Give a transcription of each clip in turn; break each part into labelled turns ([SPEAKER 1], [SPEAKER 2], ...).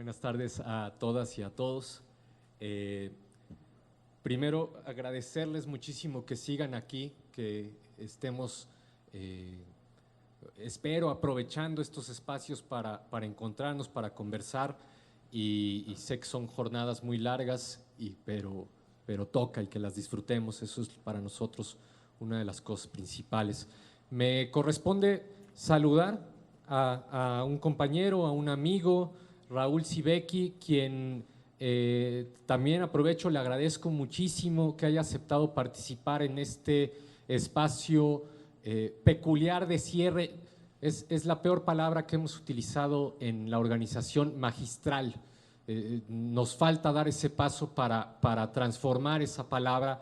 [SPEAKER 1] Buenas tardes a todas y a todos. Primero, agradecerles muchísimo que sigan aquí, que estemos, espero, aprovechando estos espacios para encontrarnos, para conversar, y sé que son jornadas muy largas, pero toca y que las disfrutemos, eso es para nosotros una de las cosas principales. Me corresponde saludar a un compañero, a un amigo, Raúl Sibeki, quien también aprovecho, le agradezco muchísimo que haya aceptado participar en este espacio peculiar de cierre. Es la peor palabra que hemos utilizado en la organización, magistral. Nos falta dar ese paso para transformar esa palabra,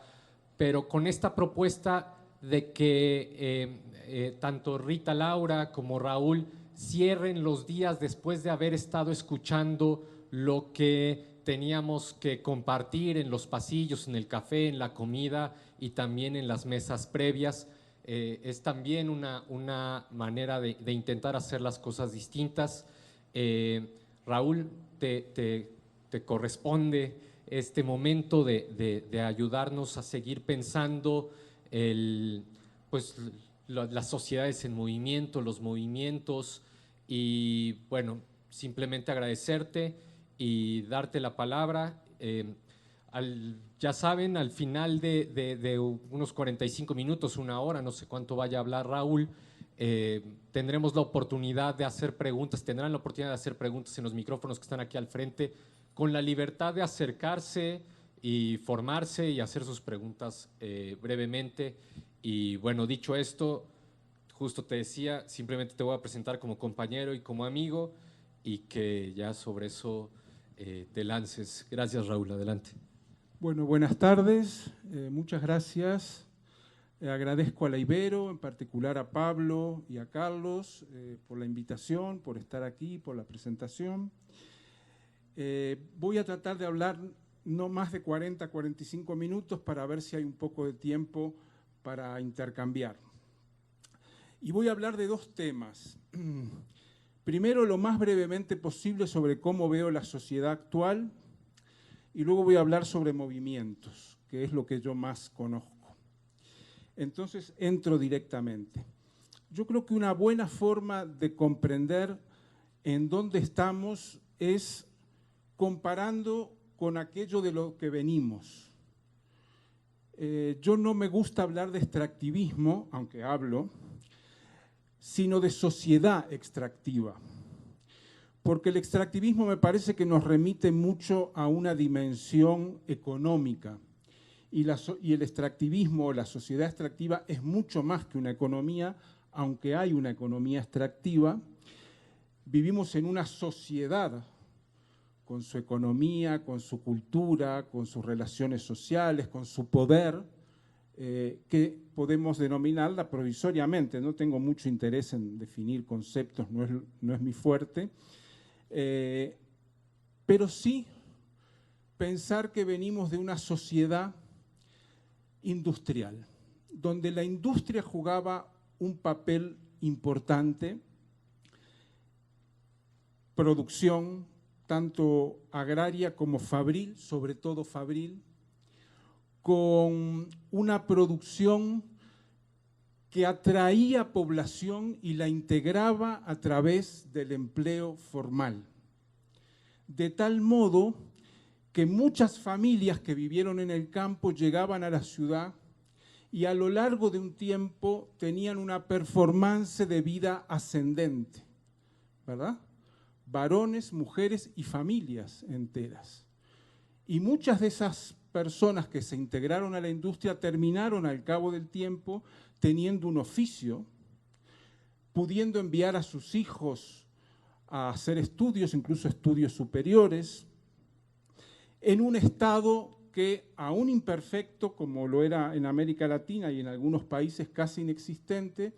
[SPEAKER 1] pero con esta propuesta de que tanto Rita Laura como Raúl cierren los días después de haber estado escuchando lo que teníamos que compartir en los pasillos, en el café, en la comida y también en las mesas previas. Es también una manera de intentar hacer las cosas distintas. Raúl, te corresponde este momento de ayudarnos a seguir pensando pues, las sociedades en movimiento, los movimientos, y bueno, simplemente agradecerte y darte la palabra. Ya saben, al final de unos 45 minutos, una hora, no sé cuánto vaya a hablar Raúl, tendremos la oportunidad de hacer preguntas, tendrán la oportunidad de hacer preguntas en los micrófonos que están aquí al frente, con la libertad de acercarse y formarse y hacer sus preguntas brevemente. Y bueno, dicho esto, justo te decía, simplemente te voy a presentar como compañero y como amigo, y que ya sobre eso te lances. Gracias, Raúl, adelante.
[SPEAKER 2] Bueno, buenas tardes, muchas gracias. Agradezco a la Ibero, en particular a Pablo y a Carlos, por la invitación, por estar aquí, por la presentación. Voy a tratar de hablar no más de 40-45 minutos para ver si hay un poco de tiempo para intercambiar. Y voy a hablar de dos temas. Primero, lo más brevemente posible sobre cómo veo la sociedad actual, y luego voy a hablar sobre movimientos, que es lo que yo más conozco. Entonces, entro directamente. Yo creo que una buena forma de comprender en dónde estamos es comparando con aquello de lo que venimos. Yo no me gusta hablar de extractivismo, aunque hablo, sino de sociedad extractiva. Porque el extractivismo me parece que nos remite mucho a una dimensión económica. Y el extractivismo o la sociedad extractiva es mucho más que una economía, aunque hay una economía extractiva. Vivimos en una sociedad con su economía, con su cultura, con sus relaciones sociales, con su poder, que podemos denominarla provisoriamente. No tengo mucho interés en definir conceptos, no es mi fuerte, pero sí pensar que venimos de una sociedad industrial, donde la industria jugaba un papel importante, producción, tanto agraria como fabril, sobre todo fabril, con una producción que atraía población y la integraba a través del empleo formal. De tal modo que muchas familias que vivieron en el campo llegaban a la ciudad y a lo largo de un tiempo tenían una performance de vida ascendente, ¿verdad? Varones, mujeres y familias enteras. Y muchas de esas personas que se integraron a la industria terminaron al cabo del tiempo teniendo un oficio, pudiendo enviar a sus hijos a hacer estudios, incluso estudios superiores, en un estado que, aún imperfecto, como lo era en América Latina y en algunos países casi inexistente,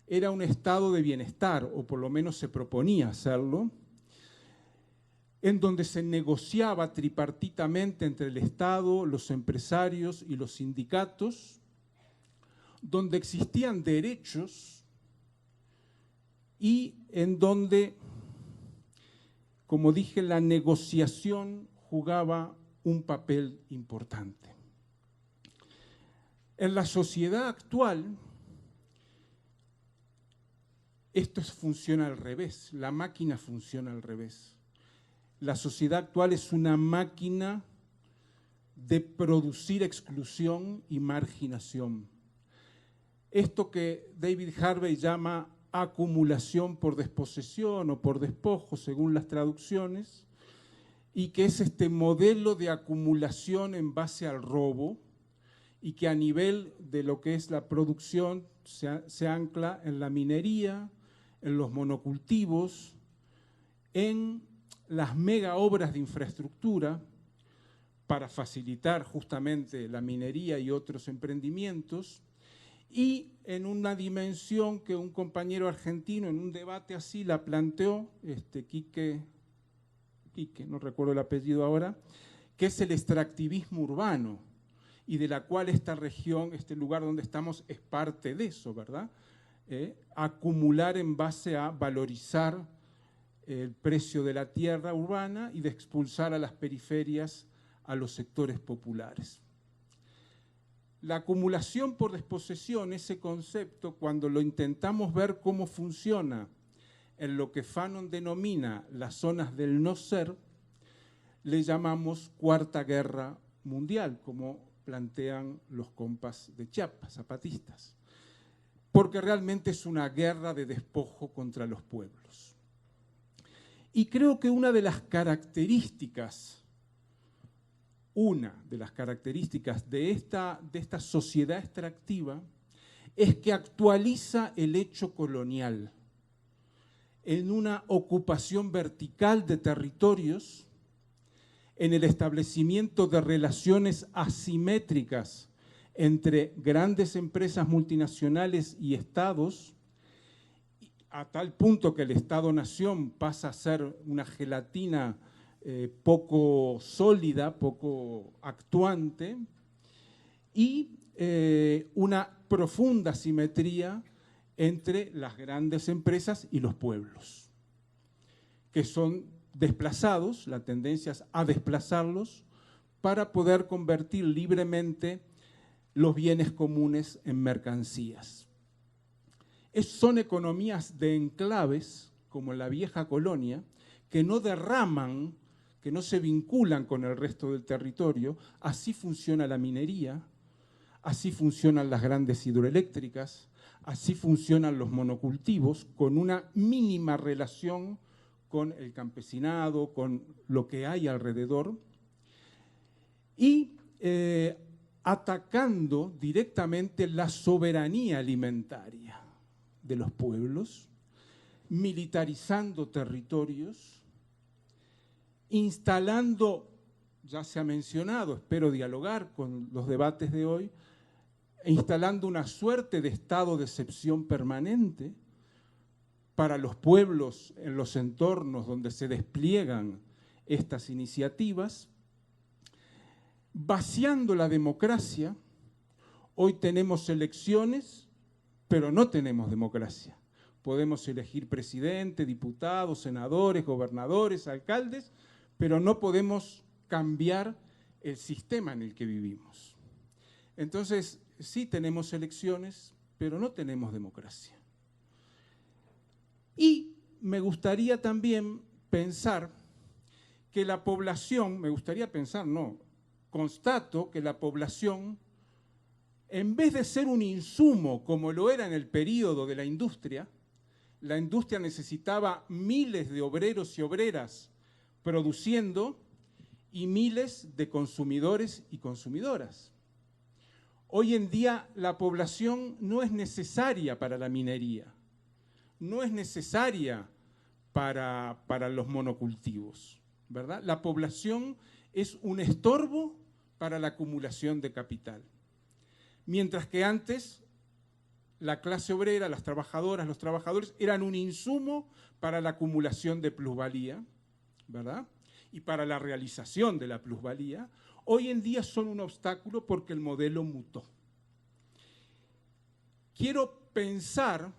[SPEAKER 2] era un estado de bienestar, o por lo menos se proponía hacerlo, en donde se negociaba tripartitamente entre el Estado, los empresarios y los sindicatos, donde existían derechos y en donde como dije, la negociación jugaba un papel importante. En la sociedad actual, esto funciona al revés, la máquina funciona al revés. La sociedad actual es una máquina de producir exclusión y marginación. Esto que David Harvey llama acumulación por desposesión o por despojo, según las traducciones, y que es este modelo de acumulación en base al robo, y que a nivel de lo que es la producción se ancla en la minería, en los monocultivos, en las mega obras de infraestructura para facilitar justamente la minería y otros emprendimientos, y en una dimensión que un compañero argentino en un debate así la planteó, Quique, no recuerdo el apellido ahora, que es el extractivismo urbano, y de la cual esta región, este lugar donde estamos, es parte de eso, ¿verdad? Acumular en base a valorizar el precio de la tierra urbana y de expulsar a las periferias a los sectores populares. La acumulación por desposesión, ese concepto, cuando lo intentamos ver cómo funciona en lo que Fanon denomina las zonas del no ser, le llamamos Cuarta Guerra Mundial, como plantean los compas de Chiapas, zapatistas, porque realmente es una guerra de despojo contra los pueblos. Y creo que una de las características de esta sociedad extractiva es que actualiza el hecho colonial en una ocupación vertical de territorios, en el establecimiento de relaciones asimétricas entre grandes empresas multinacionales y estados, a tal punto que el Estado-nación pasa a ser una gelatina poco sólida, poco actuante, y una profunda simetría entre las grandes empresas y los pueblos, que son desplazados, la tendencia es a desplazarlos para poder convertir libremente los bienes comunes en mercancías. Son economías de enclaves, como en la vieja colonia, que no derraman, que no se vinculan con el resto del territorio. Así funciona la minería, así funcionan las grandes hidroeléctricas, así funcionan los monocultivos, con una mínima relación con el campesinado, con lo que hay alrededor, y atacando directamente la soberanía alimentaria de los pueblos, militarizando territorios, instalando, ya se ha mencionado, espero dialogar con los debates de hoy, instalando una suerte de estado de excepción permanente para los pueblos en los entornos donde se despliegan estas iniciativas, vaciando la democracia. Hoy tenemos elecciones, pero no tenemos democracia. Podemos elegir presidente, diputados, senadores, gobernadores, alcaldes, pero no podemos cambiar el sistema en el que vivimos. Entonces, sí tenemos elecciones, pero no tenemos democracia. Y me gustaría también pensar que la población, constato que la población, en vez de ser un insumo como lo era en el período de la industria necesitaba miles de obreros y obreras produciendo y miles de consumidores y consumidoras. Hoy en día la población no es necesaria para la minería, no es necesaria para los monocultivos, ¿verdad? La población es un estorbo para la acumulación de capital. Mientras que antes la clase obrera, las trabajadoras, los trabajadores eran un insumo para la acumulación de plusvalía, ¿verdad? Y para la realización de la plusvalía. Hoy en día son un obstáculo porque el modelo mutó. Quiero pensar,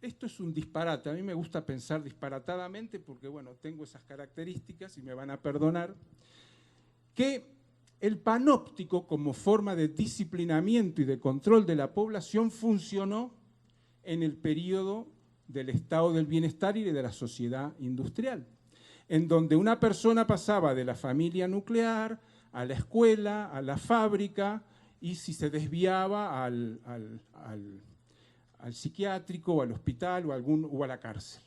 [SPEAKER 2] Esto es un disparate. A mí me gusta pensar disparatadamente porque, bueno, tengo esas características y me van a perdonar. Que el panóptico, como forma de disciplinamiento y de control de la población, funcionó en el periodo del estado del bienestar y de la sociedad industrial, en donde una persona pasaba de la familia nuclear a la escuela, a la fábrica, y si se desviaba al psiquiátrico o al hospital o a la cárcel.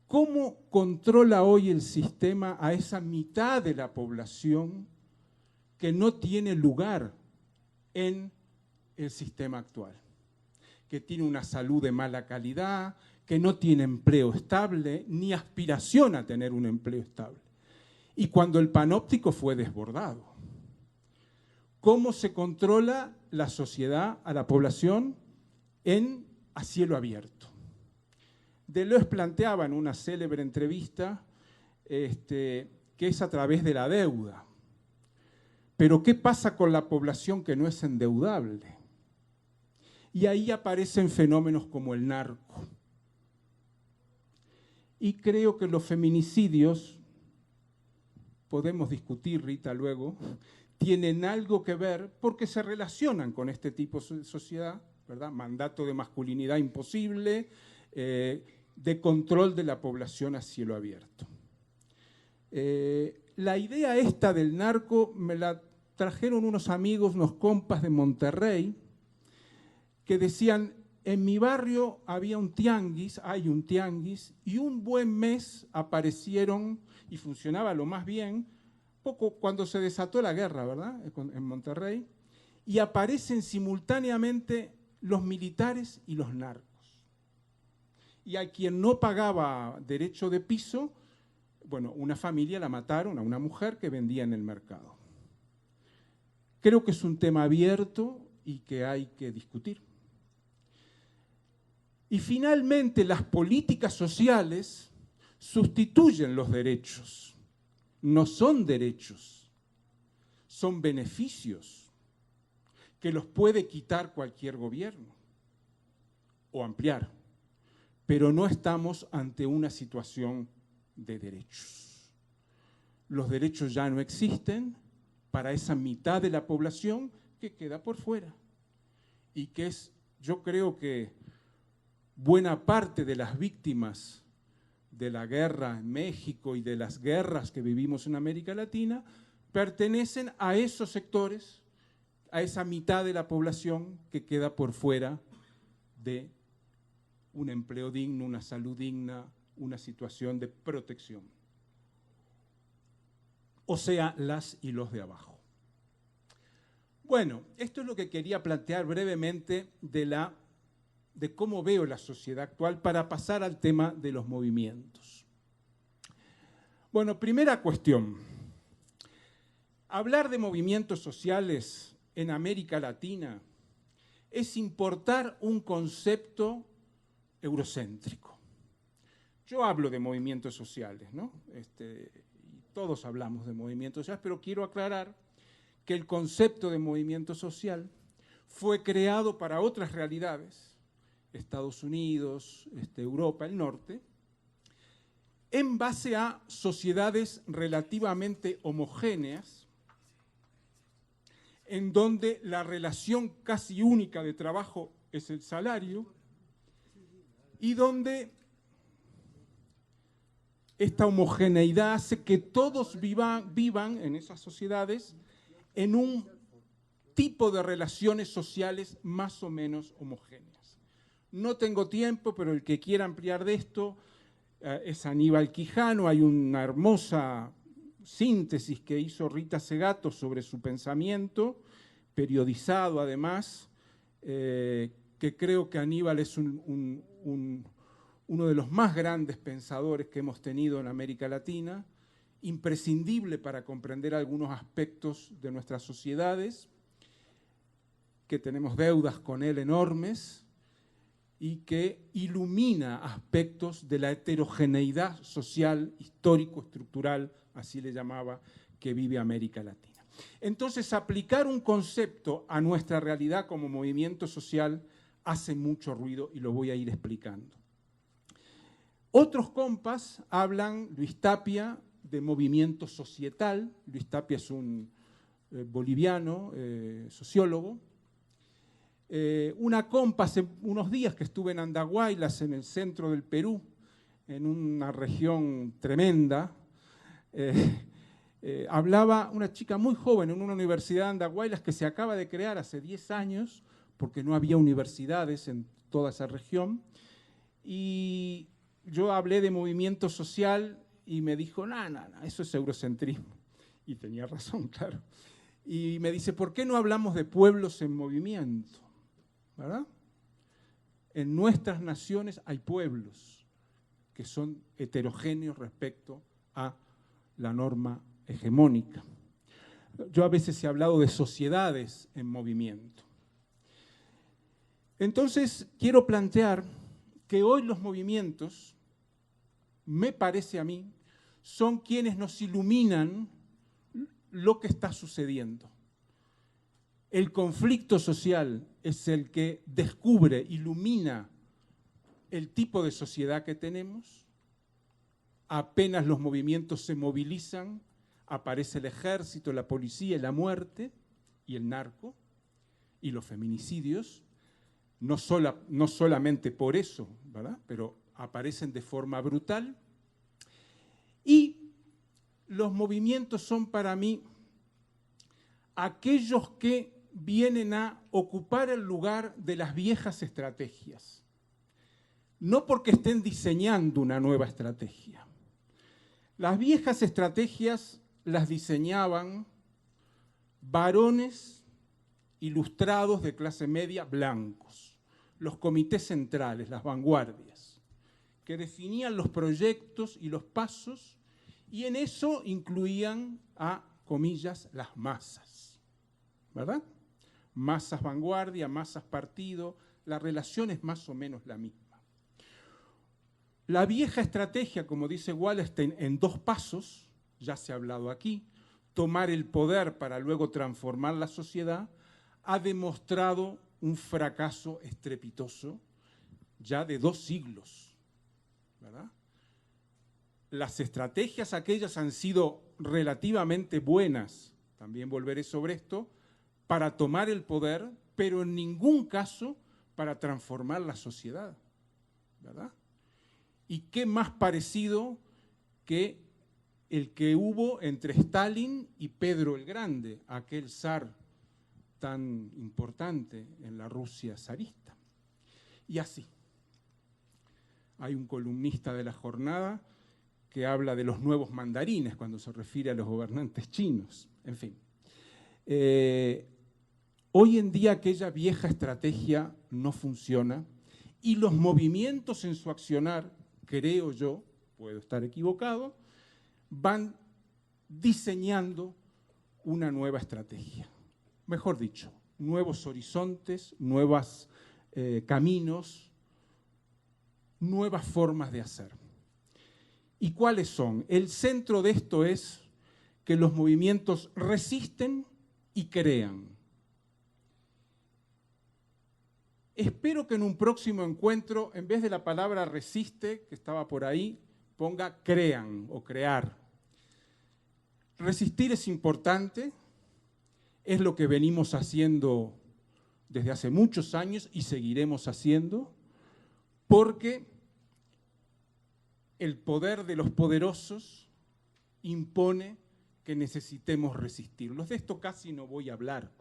[SPEAKER 2] ¿Cómo controla hoy el sistema a esa mitad de la población que no tiene lugar en el sistema actual? Que tiene una salud de mala calidad, que no tiene empleo estable, ni aspiración a tener un empleo estable. Y cuando el panóptico fue desbordado. ¿Cómo se controla la sociedad a la población a cielo abierto? Deleuze planteaba en una célebre entrevista que es a través de la deuda. Pero ¿qué pasa con la población que no es endeudable? Y ahí aparecen fenómenos como el narco. Y creo que los feminicidios, podemos discutir, Rita, luego, tienen algo que ver porque se relacionan con este tipo de sociedad, ¿verdad? Mandato de masculinidad imposible, de control de la población a cielo abierto. La idea esta del narco me la trajeron unos amigos, unos compas de Monterrey, que decían, en mi barrio había un tianguis, hay un tianguis, y un buen mes aparecieron, y funcionaba lo más bien, poco cuando se desató la guerra, ¿verdad?, en Monterrey, y aparecen simultáneamente los militares y los narcos. Y a quien no pagaba derecho de piso, bueno, una familia la mataron, a una mujer que vendía en el mercado. Creo que es un tema abierto y que hay que discutir. Y finalmente las políticas sociales sustituyen los derechos. No son derechos, son beneficios que los puede quitar cualquier gobierno o ampliar. Pero no estamos ante una situación de derechos. Los derechos ya no existen para esa mitad de la población que queda por fuera y que es, yo creo que buena parte de las víctimas de la guerra en México y de las guerras que vivimos en América Latina pertenecen a esos sectores, a esa mitad de la población que queda por fuera de un empleo digno, una salud digna, una situación de protección. O sea, las y los de abajo. Bueno, esto es lo que quería plantear brevemente de cómo veo la sociedad actual para pasar al tema de los movimientos. Bueno, primera cuestión. Hablar de movimientos sociales en América Latina es importar un concepto eurocéntrico. Yo hablo de movimientos sociales, ¿no? Todos hablamos de movimientos sociales, pero quiero aclarar que el concepto de movimiento social fue creado para otras realidades, Estados Unidos, Europa, el norte, en base a sociedades relativamente homogéneas, en donde la relación casi única de trabajo es el salario, y donde esta homogeneidad hace que todos vivan en esas sociedades en un tipo de relaciones sociales más o menos homogéneas. No tengo tiempo, pero el que quiera ampliar de esto es Aníbal Quijano. Hay una hermosa síntesis que hizo Rita Segato sobre su pensamiento, periodizado además, que creo que Aníbal es uno de los más grandes pensadores que hemos tenido en América Latina, imprescindible para comprender algunos aspectos de nuestras sociedades, que tenemos deudas con él enormes y que ilumina aspectos de la heterogeneidad social, histórico-estructural, así le llamaba, que vive América Latina. Entonces, aplicar un concepto a nuestra realidad como movimiento social hace mucho ruido y lo voy a ir explicando. Otros compas hablan, Luis Tapia, de movimiento societal. Luis Tapia es un boliviano, sociólogo. Una compa hace unos días que estuve en Andahuaylas, en el centro del Perú, en una región tremenda, hablaba una chica muy joven en una universidad de Andahuaylas que se acaba de crear hace 10 años, porque no había universidades en toda esa región, y yo hablé de movimiento social y me dijo, no, eso es eurocentrismo. Y tenía razón, claro. Y me dice, ¿por qué no hablamos de pueblos en movimiento? ¿Verdad? En nuestras naciones hay pueblos que son heterogéneos respecto a la norma hegemónica. Yo a veces he hablado de sociedades en movimiento. Entonces, quiero plantear que hoy los movimientos, me parece a mí, son quienes nos iluminan lo que está sucediendo. El conflicto social es el que descubre, ilumina el tipo de sociedad que tenemos. Apenas los movimientos se movilizan, aparece el ejército, la policía, la muerte y el narco y los feminicidios. No solamente por eso, ¿verdad? Pero aparecen de forma brutal. Y los movimientos son para mí aquellos que vienen a ocupar el lugar de las viejas estrategias. No porque estén diseñando una nueva estrategia. Las viejas estrategias las diseñaban varones ilustrados de clase media blancos, los comités centrales, las vanguardias, que definían los proyectos y los pasos, y en eso incluían a, comillas, las masas, ¿verdad? Masas vanguardia, masas partido, la relación es más o menos la misma. La vieja estrategia, como dice Wallerstein, en 2 pasos, ya se ha hablado aquí, tomar el poder para luego transformar la sociedad, ha demostrado un fracaso estrepitoso ya de 2 siglos, ¿verdad? Las estrategias aquellas han sido relativamente buenas, también volveré sobre esto, para tomar el poder, pero en ningún caso para transformar la sociedad, ¿verdad? ¿Y qué más parecido que el que hubo entre Stalin y Pedro el Grande, aquel zar tan importante en la Rusia zarista? Y así. Hay un columnista de La Jornada que habla de los nuevos mandarines cuando se refiere a los gobernantes chinos. En fin. Hoy en día aquella vieja estrategia no funciona y los movimientos en su accionar, creo yo, puedo estar equivocado, van diseñando una nueva estrategia. Mejor dicho, nuevos horizontes, nuevos caminos, nuevas formas de hacer. ¿Y cuáles son? El centro de esto es que los movimientos resisten y crean. Espero que en un próximo encuentro, en vez de la palabra resiste, que estaba por ahí, ponga crean o crear. Resistir es importante, es lo que venimos haciendo desde hace muchos años y seguiremos haciendo, porque el poder de los poderosos impone que necesitemos resistirlos. De esto casi no voy a hablar.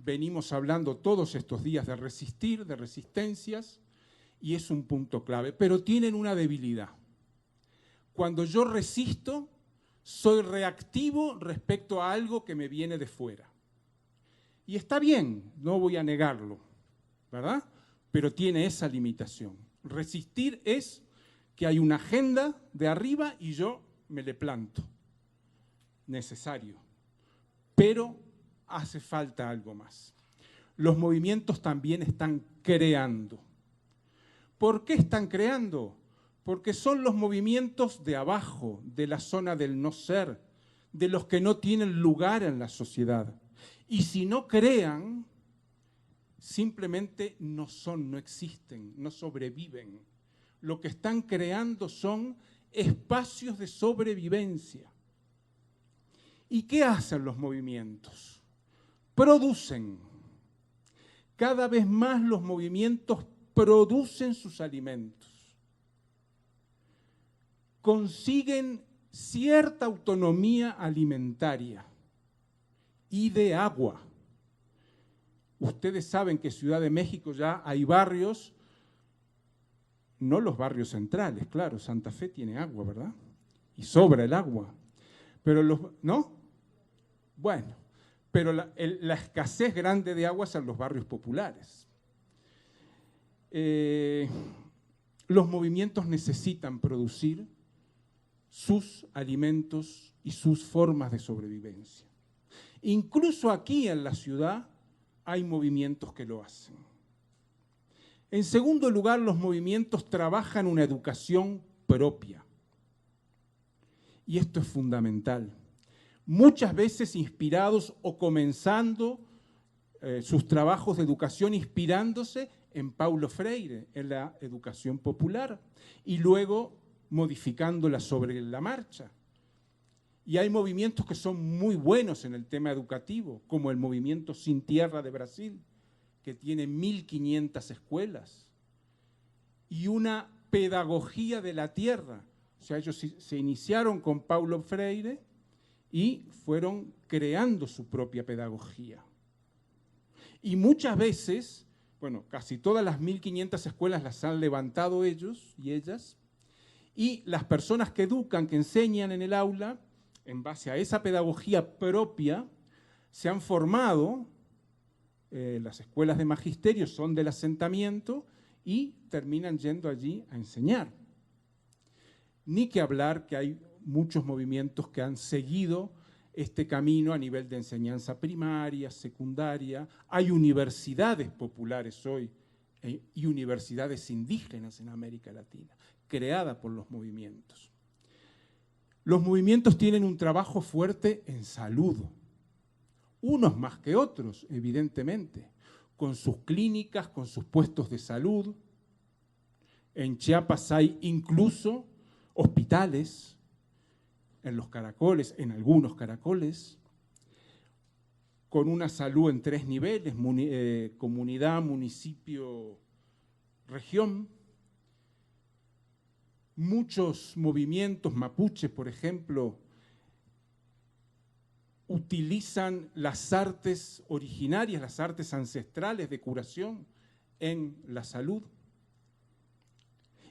[SPEAKER 2] Venimos hablando todos estos días de resistir, de resistencias, y es un punto clave, pero tienen una debilidad. Cuando yo resisto, soy reactivo respecto a algo que me viene de fuera. Y está bien, no voy a negarlo, ¿verdad? Pero tiene esa limitación. Resistir es que hay una agenda de arriba y yo me le planto. Necesario. Pero hace falta algo más. Los movimientos también están creando. ¿Por qué están creando? Porque son los movimientos de abajo, de la zona del no ser, de los que no tienen lugar en la sociedad. Y si no crean, simplemente no son, no existen, no sobreviven. Lo que están creando son espacios de sobrevivencia. ¿Y qué hacen los movimientos? Producen. Cada vez más los movimientos producen sus alimentos. Consiguen cierta autonomía alimentaria y de agua. Ustedes saben que en Ciudad de México ya hay barrios, no los barrios centrales, claro, Santa Fe tiene agua, ¿verdad? Y sobra el agua. Pero ¿no? Bueno, pero la escasez grande de agua es en los barrios populares. Los movimientos necesitan producir sus alimentos y sus formas de sobrevivencia. Incluso aquí en la ciudad hay movimientos que lo hacen. En segundo lugar, los movimientos trabajan una educación propia. Y esto es fundamental. Muchas veces inspirados o comenzando sus trabajos de educación inspirándose en Paulo Freire, en la educación popular, y luego modificándola sobre la marcha. Y hay movimientos que son muy buenos en el tema educativo, como el movimiento Sin Tierra de Brasil, que tiene 1.500 escuelas, y una pedagogía de la tierra. O sea, ellos se iniciaron con Paulo Freire y fueron creando su propia pedagogía. Y muchas veces, bueno, casi todas las 1.500 escuelas las han levantado ellos y ellas, y las personas que educan, que enseñan en el aula, en base a esa pedagogía propia, se han formado, las escuelas de magisterio son del asentamiento y terminan yendo allí a enseñar. Ni que hablar que hay muchos movimientos que han seguido este camino a nivel de enseñanza primaria, secundaria. Hay universidades populares hoy y universidades indígenas en América Latina, creadas por los movimientos. Los movimientos tienen un trabajo fuerte en salud, unos más que otros, evidentemente, con sus clínicas, con sus puestos de salud. En Chiapas hay incluso hospitales, en los caracoles, en algunos caracoles, con una salud en 3 niveles, comunidad, municipio, región. Muchos movimientos mapuches, por ejemplo, utilizan las artes originarias, las artes ancestrales de curación en la salud.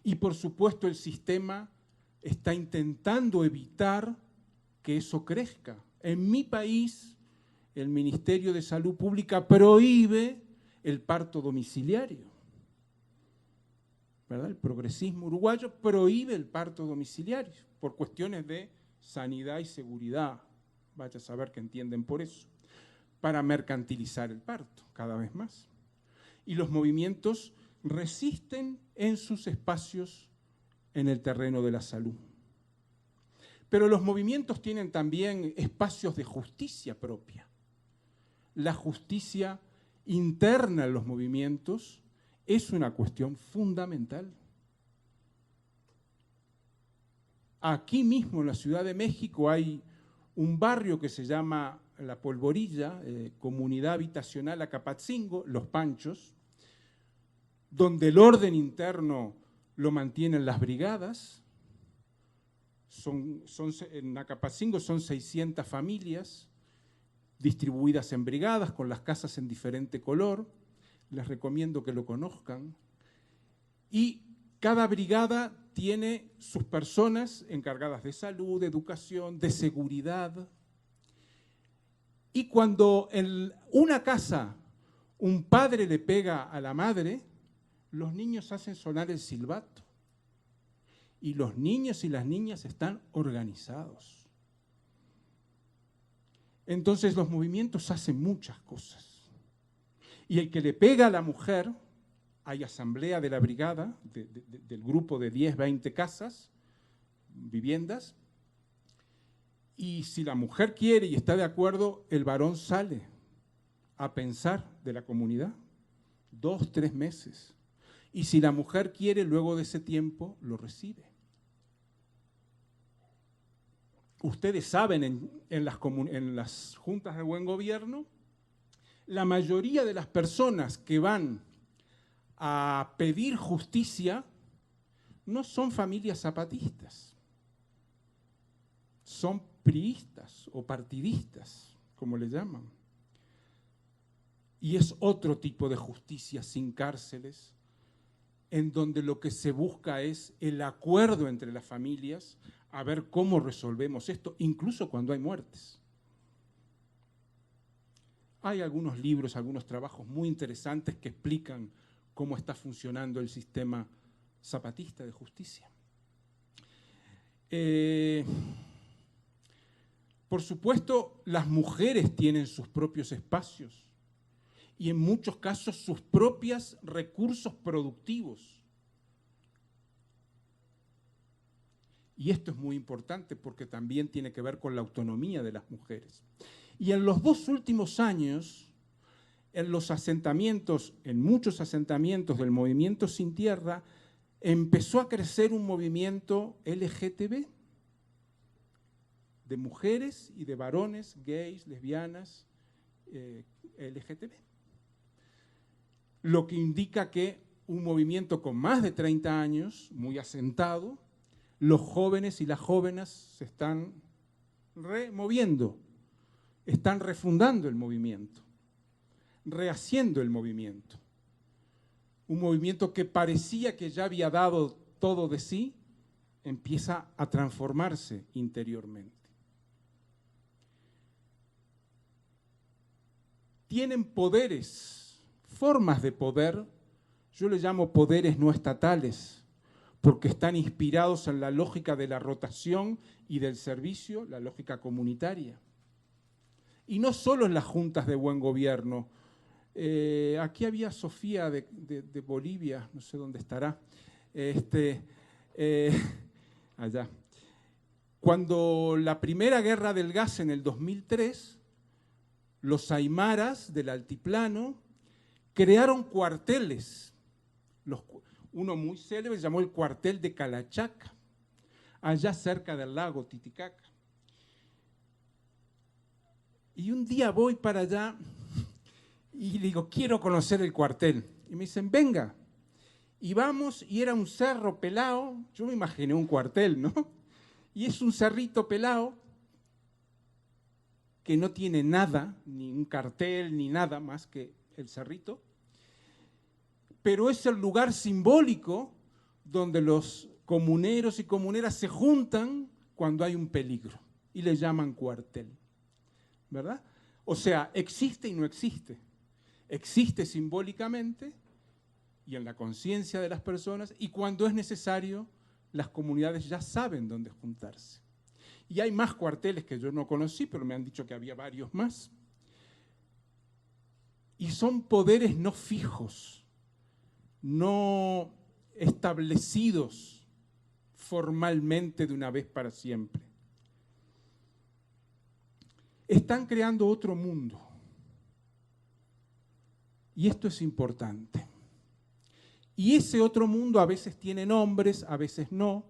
[SPEAKER 2] Y por supuesto el sistema está intentando evitar que eso crezca. En mi país, el Ministerio de Salud Pública prohíbe el parto domiciliario, ¿verdad? El progresismo uruguayo prohíbe el parto domiciliario por cuestiones de sanidad y seguridad. Vaya a saber qué entienden por eso, para mercantilizar el parto cada vez más. Y los movimientos resisten en sus espacios en el terreno de la salud. Pero los movimientos tienen también espacios de justicia propia. La justicia interna en los movimientos es una cuestión fundamental. Aquí mismo en la Ciudad de México hay un barrio que se llama La Polvorilla, Comunidad Habitacional Acapatzingo, Los Panchos, donde el orden interno lo mantienen las brigadas. En Acapatzingo son 600 familias distribuidas en brigadas con las casas en diferente color. Les recomiendo que lo conozcan. Y cada brigada tiene sus personas encargadas de salud, de educación, de seguridad. Y cuando en una casa un padre le pega a la madre, los niños hacen sonar el silbato. Y los niños y las niñas están organizados. Entonces los movimientos hacen muchas cosas. Y el que le pega a la mujer, hay asamblea de la brigada, del grupo de 10, 20 casas, viviendas, y si la mujer quiere y está de acuerdo, el varón sale a pensar de la comunidad 2, 3 meses. Y si la mujer quiere, luego de ese tiempo, lo recibe. Ustedes saben, en las juntas de buen gobierno, la mayoría de las personas que van a pedir justicia no son familias zapatistas, son priistas o partidistas, como le llaman. Y es otro tipo de justicia sin cárceles, en donde lo que se busca es el acuerdo entre las familias a ver cómo resolvemos esto, incluso cuando hay muertes. Hay algunos libros, algunos trabajos muy interesantes que explican cómo está funcionando el sistema zapatista de justicia. Por supuesto, las mujeres tienen sus propios espacios y en muchos casos sus propios recursos productivos. Y esto es muy importante porque también tiene que ver con la autonomía de las mujeres. Y en los 2 últimos años, en los asentamientos, en muchos asentamientos del movimiento Sin Tierra, empezó a crecer un movimiento LGTB, de mujeres y de varones, gays, lesbianas, LGTB. Lo que indica que un movimiento con más de 30 años, muy asentado, los jóvenes y las jóvenes se están removiendo, están refundando el movimiento, rehaciendo el movimiento. Un movimiento que parecía que ya había dado todo de sí, empieza a transformarse interiormente. Tienen poderes, formas de poder, yo le llamo poderes no estatales, porque están inspirados en la lógica de la rotación y del servicio, la lógica comunitaria. Y no solo en las juntas de buen gobierno. Aquí había Sofía de Bolivia, no sé dónde estará, allá. Cuando la primera guerra del gas en el 2003, los aymaras del altiplano crearon cuarteles. Uno muy célebre se llamó el cuartel de Calachaca, allá cerca del lago Titicaca. Y un día voy para allá y digo, quiero conocer el cuartel. Y me dicen, venga. Y vamos, y era un cerro pelado, yo me imaginé un cuartel, ¿no? Y es un cerrito pelado que no tiene nada, ni un cartel, ni nada más que el cerrito. Pero es el lugar simbólico donde los comuneros y comuneras se juntan cuando hay un peligro y le llaman cuartel, ¿verdad? O sea, existe y no existe. Existe simbólicamente y en la conciencia de las personas, y cuando es necesario, las comunidades ya saben dónde juntarse. Y hay más cuarteles que yo no conocí, pero me han dicho que había varios más. Y son poderes no fijos, no establecidos formalmente de una vez para siempre. Están creando otro mundo. Y esto es importante. Y ese otro mundo a veces tiene nombres, a veces no.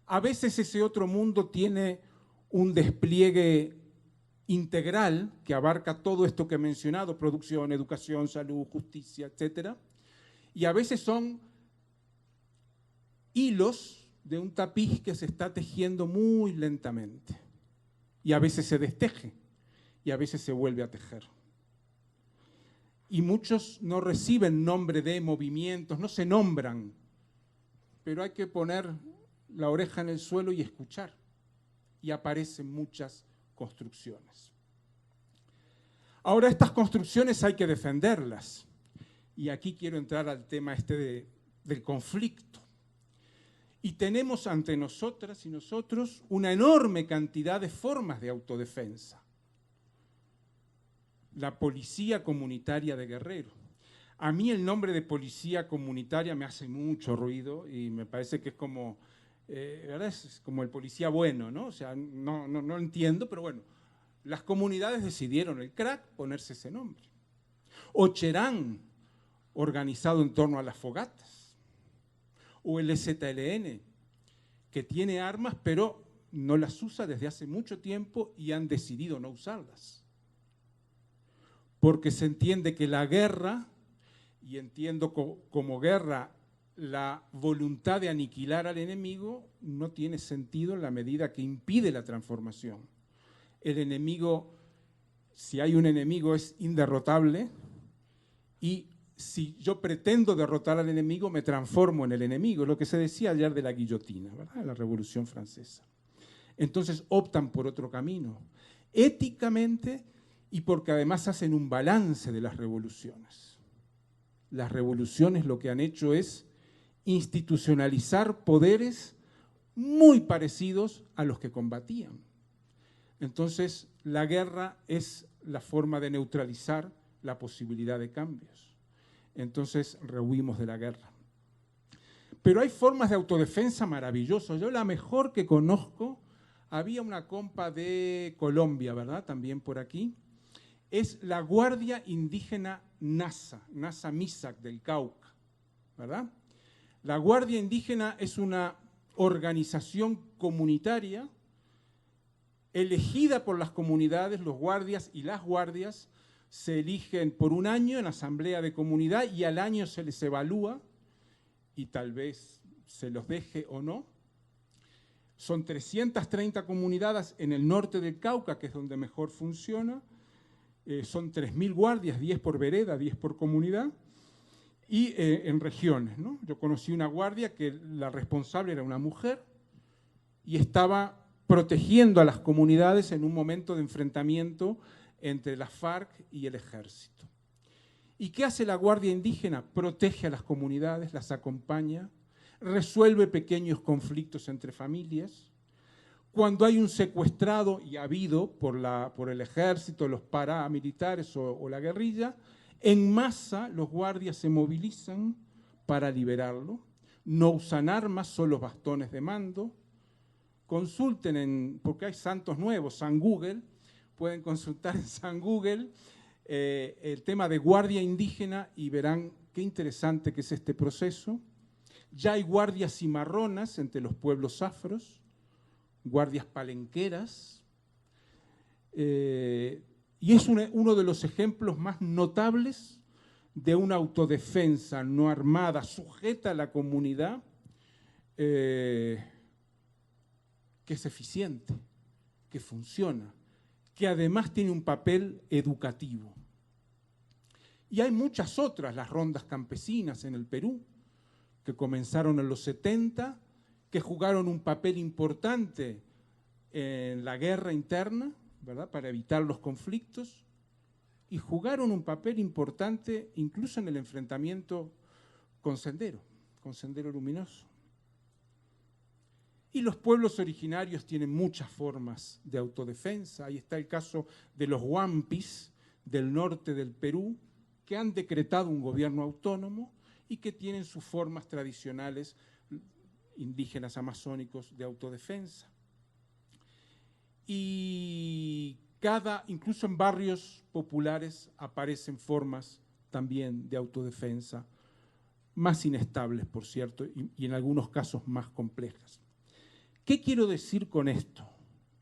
[SPEAKER 2] A veces ese otro mundo tiene un despliegue integral que abarca todo esto que he mencionado, producción, educación, salud, justicia, etc. Y a veces son hilos de un tapiz que se está tejiendo muy lentamente. Y a veces se desteje y a veces se vuelve a tejer. Y muchos no reciben nombre de movimientos, no se nombran, pero hay que poner la oreja en el suelo y escuchar. Y aparecen muchas construcciones. Ahora, estas construcciones hay que defenderlas. Y aquí quiero entrar al tema del conflicto. Y tenemos ante nosotras y nosotros una enorme cantidad de formas de autodefensa. La policía comunitaria de Guerrero. A mí el nombre de policía comunitaria me hace mucho ruido y me parece que es como, ¿verdad? Es como el policía bueno, ¿no? O sea, no entiendo, pero bueno, las comunidades decidieron, el crack, ponerse ese nombre. O Cherán, organizado en torno a las fogatas, o el EZLN, que tiene armas pero no las usa desde hace mucho tiempo y han decidido no usarlas. Porque se entiende que la guerra, y entiendo como guerra la voluntad de aniquilar al enemigo, no tiene sentido en la medida que impide la transformación. El enemigo, si hay un enemigo, es inderrotable, y si yo pretendo derrotar al enemigo, me transformo en el enemigo, lo que se decía ayer de la guillotina, ¿verdad? La Revolución Francesa. Entonces optan por otro camino, éticamente y porque además hacen un balance de las revoluciones. Las revoluciones lo que han hecho es institucionalizar poderes muy parecidos a los que combatían. Entonces, la guerra es la forma de neutralizar la posibilidad de cambios. Entonces, rehuimos de la guerra. Pero hay formas de autodefensa maravillosas. Yo la mejor que conozco, había una compa de Colombia, ¿verdad? También por aquí. Es la Guardia Indígena NASA Misak del Cauca, ¿verdad? La Guardia Indígena es una organización comunitaria elegida por las comunidades. Los guardias y las guardias se eligen por un año en asamblea de comunidad y al año se les evalúa y tal vez se los deje o no. Son 330 comunidades en el norte del Cauca, que es donde mejor funciona. Son 3.000 guardias, 10 por vereda, 10 por comunidad, y en regiones, ¿no? Yo conocí una guardia que la responsable era una mujer y estaba protegiendo a las comunidades en un momento de enfrentamiento entre las FARC y el ejército. ¿Y qué hace la Guardia Indígena? Protege a las comunidades, las acompaña, resuelve pequeños conflictos entre familias. Cuando hay un secuestrado, y ha habido por el ejército, los paramilitares o la guerrilla, en masa los guardias se movilizan para liberarlo. No usan armas, solo bastones de mando. Consulten, porque hay santos nuevos, San Google, pueden consultar en San Google el tema de guardia indígena y verán qué interesante que es este proceso. Ya hay guardias cimarronas entre los pueblos afros, guardias palenqueras, y es uno de los ejemplos más notables de una autodefensa no armada, sujeta a la comunidad, que es eficiente, que funciona, que además tiene un papel educativo. Y hay muchas otras, las rondas campesinas en el Perú, que comenzaron en los 70, que jugaron un papel importante en la guerra interna, ¿verdad?, para evitar los conflictos, y jugaron un papel importante incluso en el enfrentamiento con Sendero Luminoso. Y los pueblos originarios tienen muchas formas de autodefensa. Ahí está el caso de los Huampis del norte del Perú, que han decretado un gobierno autónomo y que tienen sus formas tradicionales indígenas amazónicos de autodefensa. Y incluso en barrios populares aparecen formas también de autodefensa, más inestables, por cierto, y en algunos casos más complejas. ¿Qué quiero decir con esto?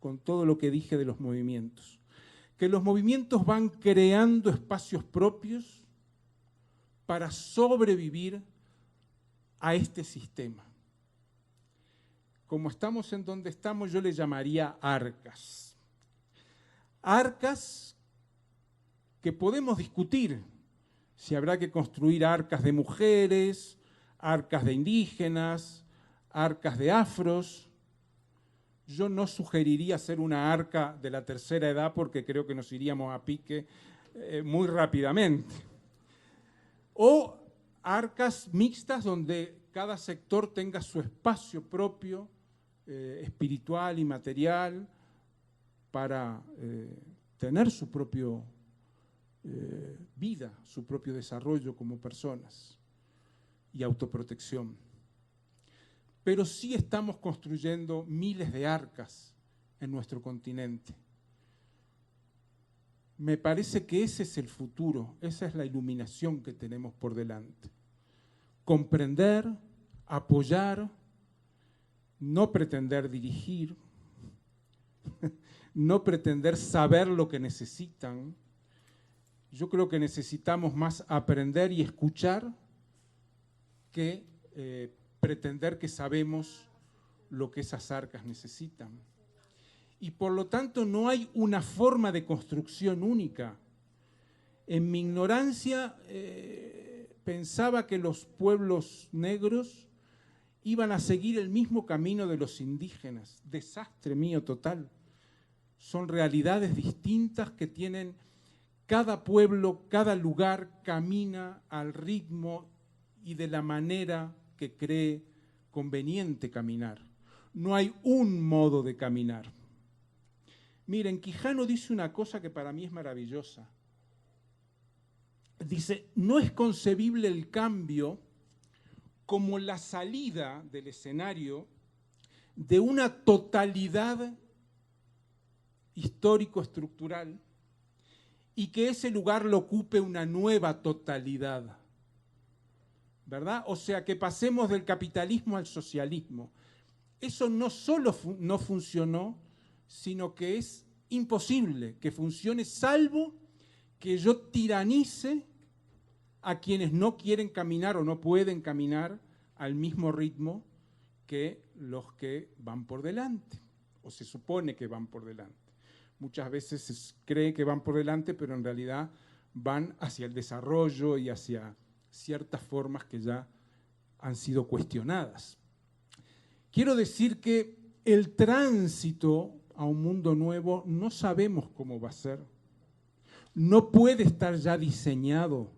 [SPEAKER 2] Con todo lo que dije de los movimientos. Que los movimientos van creando espacios propios para sobrevivir a este sistema. Como estamos en donde estamos, yo le llamaría arcas. Arcas que podemos discutir si habrá que construir arcas de mujeres, arcas de indígenas, arcas de afros. Yo no sugeriría hacer una arca de la tercera edad porque creo que nos iríamos a pique muy rápidamente. O arcas mixtas donde cada sector tenga su espacio propio, espiritual y material, para tener su propia vida, su propio desarrollo como personas y autoprotección. Pero sí estamos construyendo miles de arcas en nuestro continente. Me parece que ese es el futuro, esa es la iluminación que tenemos por delante. Comprender, apoyar, no pretender dirigir, no pretender saber lo que necesitan. Yo creo que necesitamos más aprender y escuchar que pretender que sabemos lo que esas arcas necesitan. Y por lo tanto no hay una forma de construcción única. En mi ignorancia pensaba que los pueblos negros iban a seguir el mismo camino de los indígenas. Desastre mío total. Son realidades distintas que tienen cada pueblo, cada lugar camina al ritmo y de la manera que cree conveniente caminar. No hay un modo de caminar. Miren, Quijano dice una cosa que para mí es maravillosa. Dice, no es concebible el cambio como la salida del escenario de una totalidad histórico-estructural y que ese lugar lo ocupe una nueva totalidad, ¿verdad? O sea, que pasemos del capitalismo al socialismo. Eso no solo no funcionó, sino que es imposible que funcione, salvo que yo tiranice a quienes no quieren caminar o no pueden caminar al mismo ritmo que los que van por delante, o se supone que van por delante. Muchas veces se cree que van por delante, pero en realidad van hacia el desarrollo y hacia ciertas formas que ya han sido cuestionadas. Quiero decir que el tránsito a un mundo nuevo no sabemos cómo va a ser. No puede estar ya diseñado,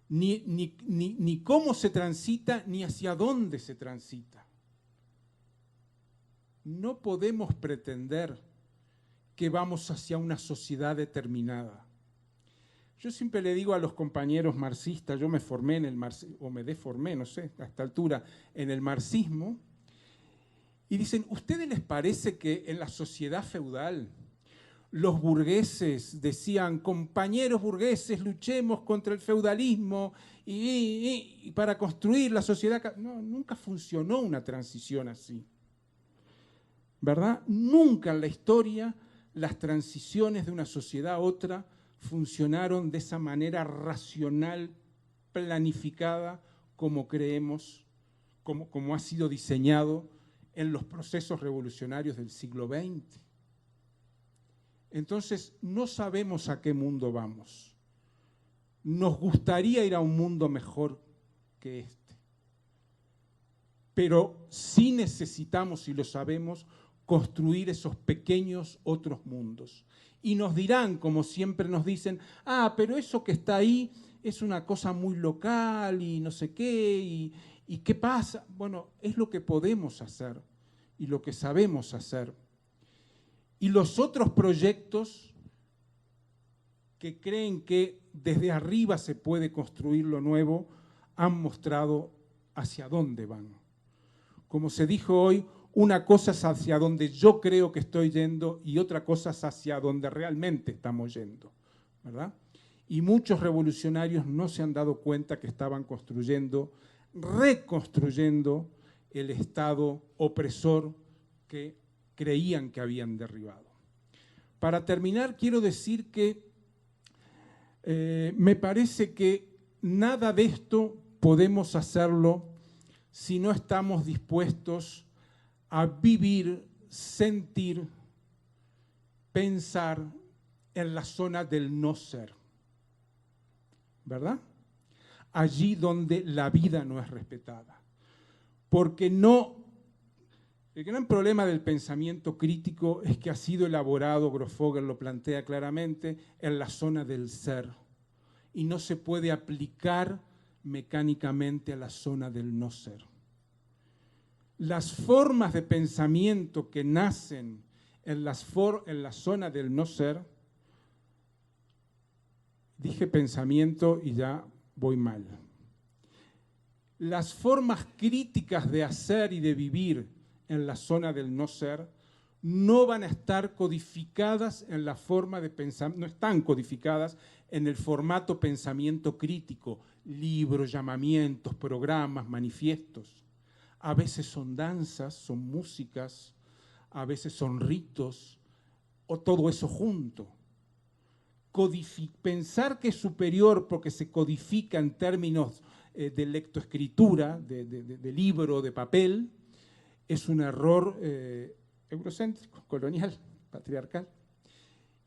[SPEAKER 2] ni cómo se transita, ni hacia dónde se transita. No podemos pretender que vamos hacia una sociedad determinada. Yo siempre le digo a los compañeros marxistas, yo me formé en el marxismo, o me deformé, no sé, a esta altura, en el marxismo, y dicen, ¿ustedes les parece que en la sociedad feudal los burgueses decían, compañeros burgueses, luchemos contra el feudalismo y para construir la sociedad? No, nunca funcionó una transición así, ¿verdad? Nunca en la historia las transiciones de una sociedad a otra funcionaron de esa manera racional, planificada, como creemos, como ha sido diseñado en los procesos revolucionarios del siglo XX. Entonces, no sabemos a qué mundo vamos. Nos gustaría ir a un mundo mejor que este. Pero sí necesitamos, y lo sabemos, construir esos pequeños otros mundos. Y nos dirán, como siempre nos dicen, pero eso que está ahí es una cosa muy local y no sé qué, y qué pasa. Bueno, es lo que podemos hacer y lo que sabemos hacer. Y los otros proyectos que creen que desde arriba se puede construir lo nuevo han mostrado hacia dónde van. Como se dijo hoy, una cosa es hacia donde yo creo que estoy yendo y otra cosa es hacia donde realmente estamos yendo, ¿verdad? Y muchos revolucionarios no se han dado cuenta que estaban reconstruyendo el Estado opresor que creían que habían derribado. Para terminar, quiero decir que me parece que nada de esto podemos hacerlo si no estamos dispuestos a vivir, sentir, pensar en la zona del no ser, ¿verdad? Allí donde la vida no es respetada. Porque el gran problema del pensamiento crítico es que ha sido elaborado, Grofogel lo plantea claramente, en la zona del ser y no se puede aplicar mecánicamente a la zona del no ser. Las formas de pensamiento que nacen en la zona del no ser, dije pensamiento y ya voy mal. Las formas críticas de hacer y de vivir en la zona del no ser no van a estar codificadas en la forma de pensar, no están codificadas en el formato pensamiento crítico, libros, llamamientos, programas, manifiestos. A veces son danzas, son músicas, a veces son ritos, o todo eso junto. Pensar que es superior porque se codifica en términos de lectoescritura, de libro, de papel, es un error eurocéntrico, colonial, patriarcal.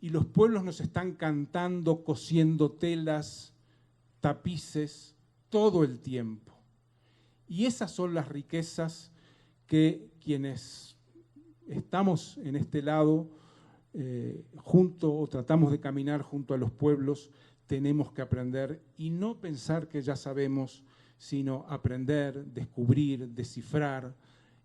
[SPEAKER 2] Y los pueblos nos están cantando, cosiendo telas, tapices, todo el tiempo. Y esas son las riquezas que quienes estamos en este lado, junto o tratamos de caminar junto a los pueblos, tenemos que aprender y no pensar que ya sabemos, sino aprender, descubrir, descifrar,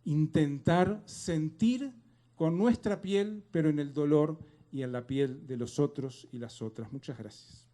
[SPEAKER 2] intentar sentir con nuestra piel, pero en el dolor y en la piel de los otros y las otras. Muchas gracias.